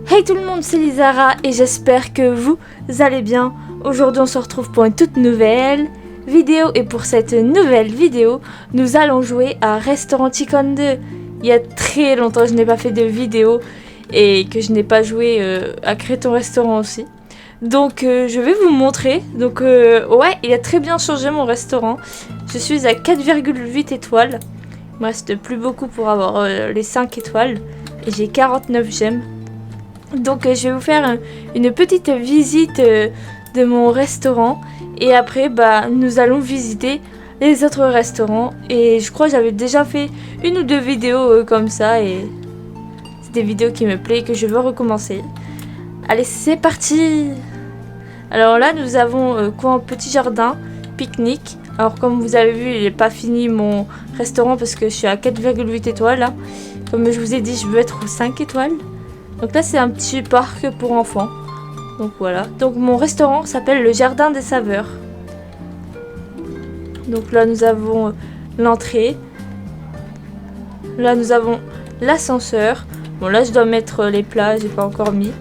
Hey tout le monde, c'est Lizara et j'espère que vous allez bien. Aujourd'hui on se retrouve pour une toute nouvelle vidéo et pour cette nouvelle vidéo, nous allons jouer à Restaurant Chicken 2. Il y a très longtemps que je n'ai pas fait de vidéo et que je n'ai pas joué à créer ton restaurant aussi. Donc je vais vous montrer. Donc ouais, il a très bien changé mon restaurant. Je suis à 4,8 étoiles. Il me reste plus beaucoup pour avoir les 5 étoiles. Et j'ai 49 j'aime. Donc je vais vous faire une petite visite de mon restaurant. Et après nous allons visiter les autres restaurants. Et je crois que j'avais déjà fait une ou deux vidéos comme ça. Et c'est des vidéos qui me plaisent et que je veux recommencer. Allez, c'est parti! Alors là, nous avons un petit jardin, pique-nique. Alors comme vous avez vu, il n'est pas fini mon restaurant parce que je suis à 4,8 étoiles. Là. Comme je vous ai dit, je veux être aux 5 étoiles. Donc là, c'est un petit parc pour enfants. Donc voilà. Donc mon restaurant s'appelle le Jardin des Saveurs. Donc là, nous avons l'entrée. Là, nous avons l'ascenseur. Bon, là, je dois mettre les plats, j'ai pas encore mis.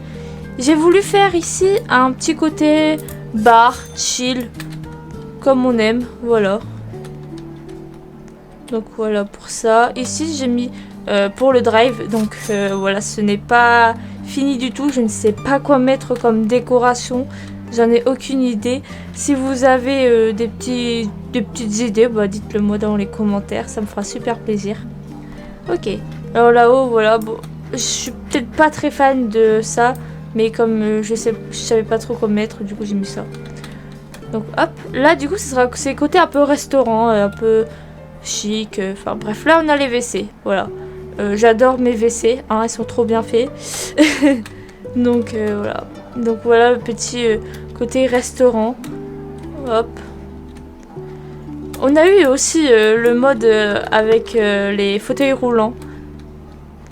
J'ai voulu faire ici un petit côté bar, chill, comme on aime, voilà. Donc voilà pour ça. Ici j'ai mis pour le drive, donc voilà, ce n'est pas fini du tout. Je ne sais pas quoi mettre comme décoration, j'en ai aucune idée. Si vous avez des petites idées, dites-le moi dans les commentaires, ça me fera super plaisir. Ok, alors là-haut, voilà, bon, je suis peut-être pas très fan de ça. Mais comme je savais pas trop quoi mettre, du coup j'ai mis ça. Donc hop, là du coup c'est côté un peu restaurant, un peu chic. Enfin bref, là on a les WC, voilà. J'adore mes WC, hein, ils sont trop bien faits. Donc voilà. Donc voilà le petit côté restaurant. Hop. On a eu aussi le mode avec les fauteuils roulants.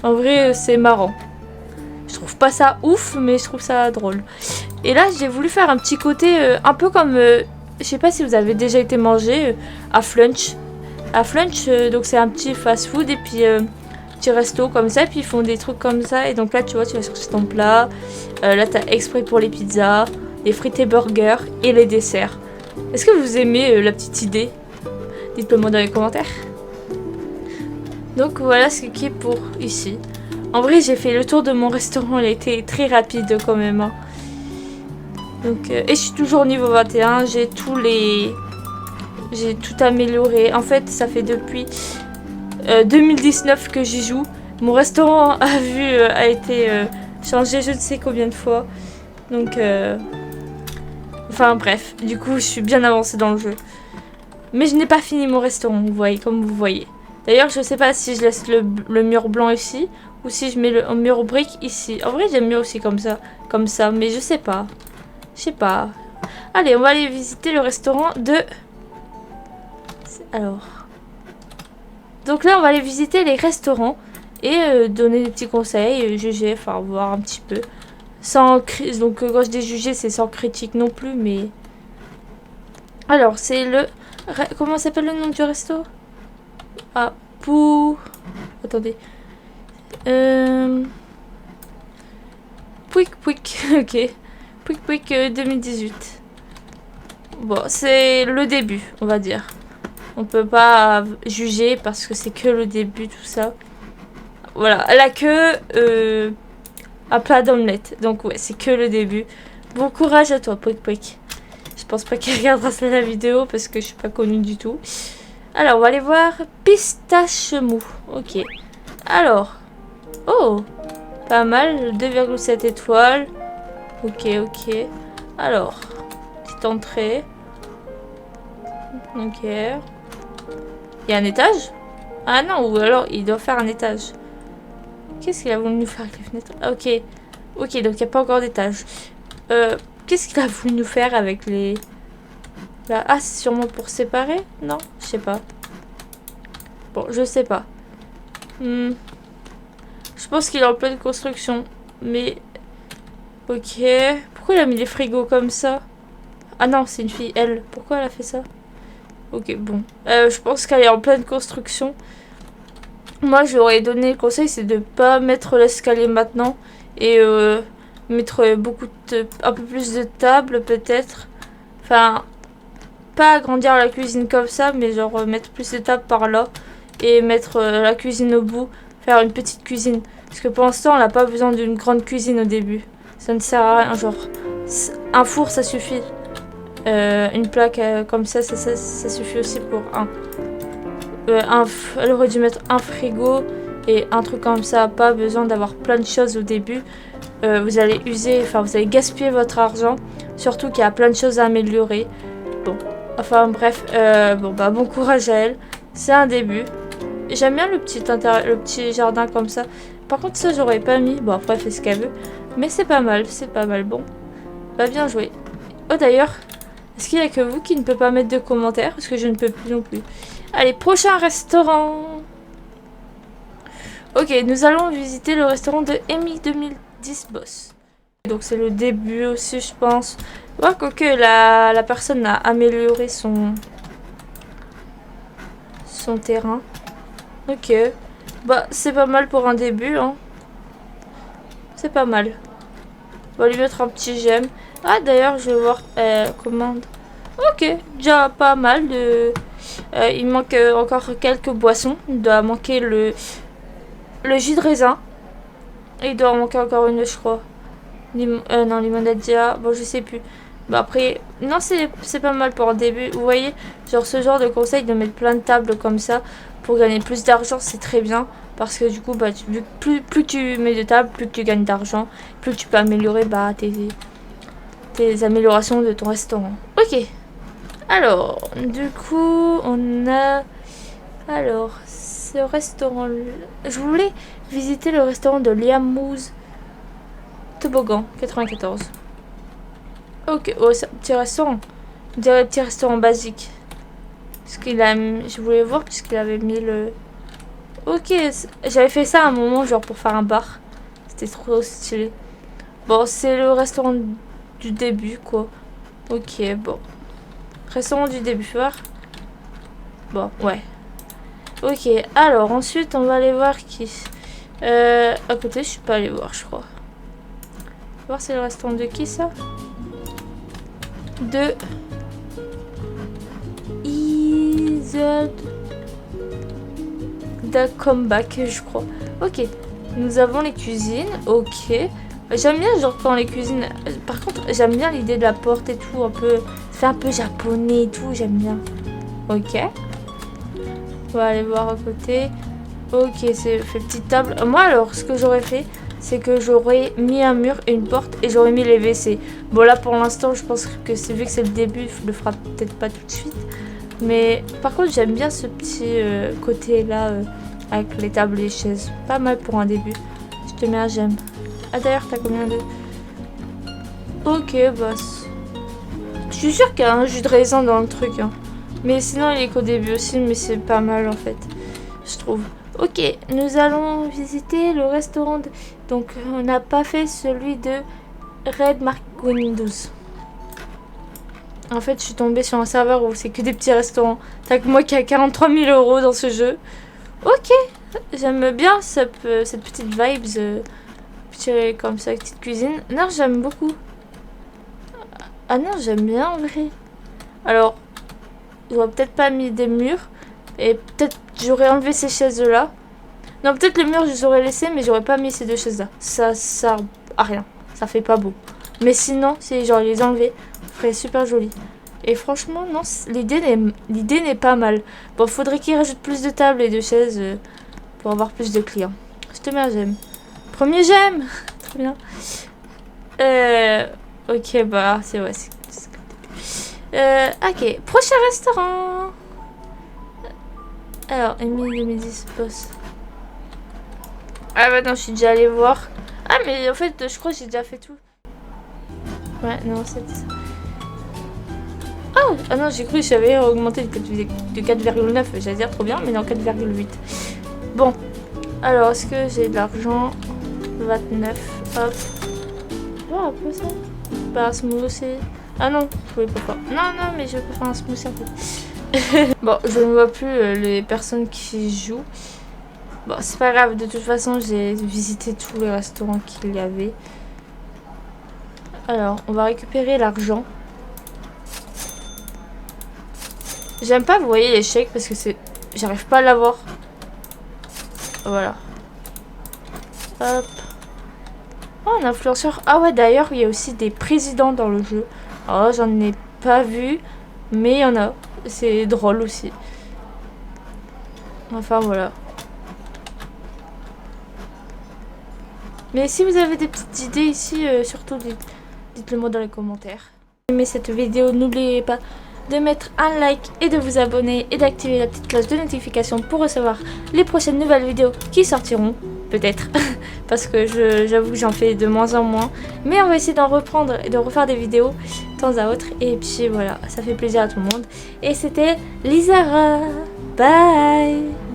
En vrai c'est marrant. Je trouve pas ça ouf, mais je trouve ça drôle. Et là, j'ai voulu faire un petit côté un peu comme... je sais pas si vous avez déjà été mangé à Flunch. À Flunch, donc c'est un petit fast-food et puis petit resto comme ça. Et puis ils font des trucs comme ça. Et donc là, tu vois, tu vas chercher ton plat. Là, t'as exprès pour les pizzas, les frites et burgers et les desserts. Est-ce que vous aimez la petite idée? Dites-le moi dans les commentaires. Donc voilà ce qui est pour ici. En vrai, j'ai fait le tour de mon restaurant, il a été très rapide quand même. Hein. Donc, et je suis toujours au niveau 21, j'ai tout amélioré. En fait, ça fait depuis 2019 que j'y joue. Mon restaurant a été changé je ne sais combien de fois. Donc, enfin bref, du coup, je suis bien avancée dans le jeu. Mais je n'ai pas fini mon restaurant, vous voyez, comme vous voyez. D'ailleurs, je ne sais pas si je laisse le mur blanc ici. Ou si je mets le mur brique ici. En vrai, j'aime mieux aussi comme ça. Mais je sais pas. Je sais pas. Allez, on va aller visiter le restaurant de... Alors. Donc là, on va aller visiter les restaurants. Et donner des petits conseils. Juger, enfin, voir un petit peu. Sans... Donc, quand je dis juger, c'est sans critique non plus. Mais... Alors, c'est le... Comment s'appelle le nom du resto? Ah, pour... Attendez. Pouic, ok. Pouic 2018. Bon, c'est le début, on va dire. On peut pas juger parce que c'est que le début, tout ça. Voilà, la queue, un plat d'omelette. Donc ouais, c'est que le début. Bon courage à toi, Pouic. Je pense pas qu'il regardera la vidéo parce que je suis pas connue du tout. Alors, on va aller voir pistache mou. Ok. Alors... Oh, pas mal, 2,7 étoiles. Ok. Alors, petite entrée. Ok. Il y a un étage? Ah non, ou alors il doit faire un étage. Qu'est-ce qu'il a voulu nous faire avec les fenêtres? Ok, donc il n'y a pas encore d'étage. Qu'est-ce qu'il a voulu nous faire avec les... Là, ah, c'est sûrement pour séparer? Non, je sais pas. Bon, je sais pas. Je pense qu'il est en pleine construction. Mais... Ok. Pourquoi il a mis les frigos comme ça? Ah non, c'est une fille, elle. Pourquoi elle a fait ça? Ok, bon. Je pense qu'elle est en pleine construction. Moi, je lui aurais donné le conseil, c'est de pas mettre l'escalier maintenant. Et mettre un peu plus de tables peut-être. Enfin, pas agrandir la cuisine comme ça, mais genre mettre plus de tables par là. Et mettre la cuisine au bout. Faire une petite cuisine. Parce que pour l'instant, on n'a pas besoin d'une grande cuisine au début. Ça ne sert à rien. Genre, un four, ça suffit. Une plaque comme ça suffit aussi pour un. Elle aurait dû mettre un frigo et un truc comme ça. Pas besoin d'avoir plein de choses au début. Vous allez vous allez gaspiller votre argent. Surtout qu'il y a plein de choses à améliorer. Bon, enfin bref, bon courage à elle. C'est un début. J'aime bien le petit jardin comme ça. Par contre ça j'aurais pas mis. Bon après elle fait ce qu'elle veut. Mais c'est pas mal, bon. Bah bien joué. Oh d'ailleurs, est-ce qu'il y a que vous qui ne peut pas mettre de commentaires? Parce que je ne peux plus non plus. Allez, prochain restaurant. Ok, nous allons visiter le restaurant de Amy 2010 Boss. Donc c'est le début aussi je pense. Ouais, quoique la personne a amélioré son terrain. Ok. Bah c'est pas mal pour un début hein. C'est pas mal. On va lui mettre un petit j'aime. Ah d'ailleurs je vais voir commande. Ok, déjà pas mal de... il manque encore quelques boissons. Il doit manquer le jus de raisin. Et il doit en manquer encore une je crois. Non, limonade déjà. Bon je sais plus. Bah après, non c'est pas mal pour un début. Vous voyez, genre ce genre de conseil de mettre plein de tables comme ça pour gagner plus d'argent, c'est très bien. Parce que du coup, bah, plus tu mets de tables, plus tu gagnes d'argent. Plus tu peux améliorer bah, tes améliorations de ton restaurant. Ok. Alors, du coup, on a... Alors, ce restaurant... Je voulais visiter le restaurant de Liamouze Toboggan, 94. Ok, oh, c'est un petit restaurant. On dirait un petit restaurant basique. Parce qu'il a... Je voulais voir puisqu'il avait mis le... Ok, j'avais fait ça à un moment, genre pour faire un bar. C'était trop stylé. Bon, c'est le restaurant du début, quoi. Ok, bon. Restaurant du début, voir. Bon, ouais. Ok, alors ensuite, on va aller voir qui. À côté, je suis pas allée voir, je crois. Voir c'est le restaurant de qui, ça? De... Isolde... Da Comeback, je crois. Ok, nous avons les cuisines. Ok, j'aime bien genre quand les cuisines. Par contre, j'aime bien l'idée de la porte et tout, un peu. C'est un peu japonais et tout, j'aime bien. Ok, on va aller voir à côté. Ok, c'est fait petite table. Moi alors, ce que j'aurais fait, c'est que j'aurais mis un mur et une porte et j'aurais mis les WC. Bon là pour l'instant, je pense que c'est vu que c'est le début, je le ferai peut-être pas tout de suite. Mais par contre, j'aime bien ce petit côté là avec les tables et les chaises. Pas mal pour un début. Je te mets un j'aime. Ah d'ailleurs, t'as combien de... Ok, boss. Je suis sûre qu'il y a un jus de raisin dans le truc. Hein. Mais sinon, il est qu'au début aussi, mais c'est pas mal en fait. Je trouve. Ok, nous allons visiter le restaurant. Donc, on n'a pas fait celui de Red Mark Windows. En fait, je suis tombée sur un serveur où c'est que des petits restaurants. T'as que moi qui a 43 000 € dans ce jeu. Ok, j'aime bien cette petite vibes. Comme ça, petite cuisine. Non, j'aime beaucoup. Ah non, j'aime bien en vrai. Alors, j'aurais peut-être pas mis des murs. Et peut-être j'aurais enlevé ces chaises-là. Non, peut-être le mur, je les aurais laissé, mais j'aurais pas mis ces deux chaises-là. Ça sert à rien. Ça fait pas beau. Mais sinon, si genre les enlever, ça ferait super joli. Et franchement, non, l'idée n'est pas mal. Bon, faudrait qu'ils rajoutent plus de tables et de chaises pour avoir plus de clients. Je te mets un j'aime. Premier j'aime. Très bien. Ok, bah, c'est vrai. Ok, prochain restaurant. Alors, Amy 2010 Boss. Ah bah non, je suis déjà allée voir. Ah mais en fait, je crois que j'ai déjà fait tout. Ouais, non, c'est ça. Oh, ah non, j'ai cru que j'avais augmenté de 4,9. J'allais dire trop bien, mais non, 4,8. Bon, alors, est-ce que j'ai de l'argent? 29, hop. Oh, un peu ça. Pas un smoothie. Ah non, je voulais pas faire. Non, mais je peux faire un smoothie en fait. Bon, je ne vois plus les personnes qui jouent. Bon, c'est pas grave, de toute façon, j'ai visité tous les restaurants qu'il y avait. Alors, on va récupérer l'argent. J'aime pas, vous voyez, les chèques parce que c'est... J'arrive pas à l'avoir. Voilà. Hop. Oh, un influenceur. Ah ouais, d'ailleurs, il y a aussi des présidents dans le jeu. Alors là, j'en ai pas vu, mais il y en a. C'est drôle aussi. Enfin, voilà. Mais si vous avez des petites idées ici, surtout dites-le moi dans les commentaires. Si vous aimez cette vidéo, n'oubliez pas de mettre un like et de vous abonner et d'activer la petite cloche de notification pour recevoir les prochaines nouvelles vidéos qui sortiront, peut-être, parce que j'avoue que j'en fais de moins en moins, mais on va essayer d'en reprendre et de refaire des vidéos de temps à autre, et puis voilà, ça fait plaisir à tout le monde, et c'était Lizara, bye.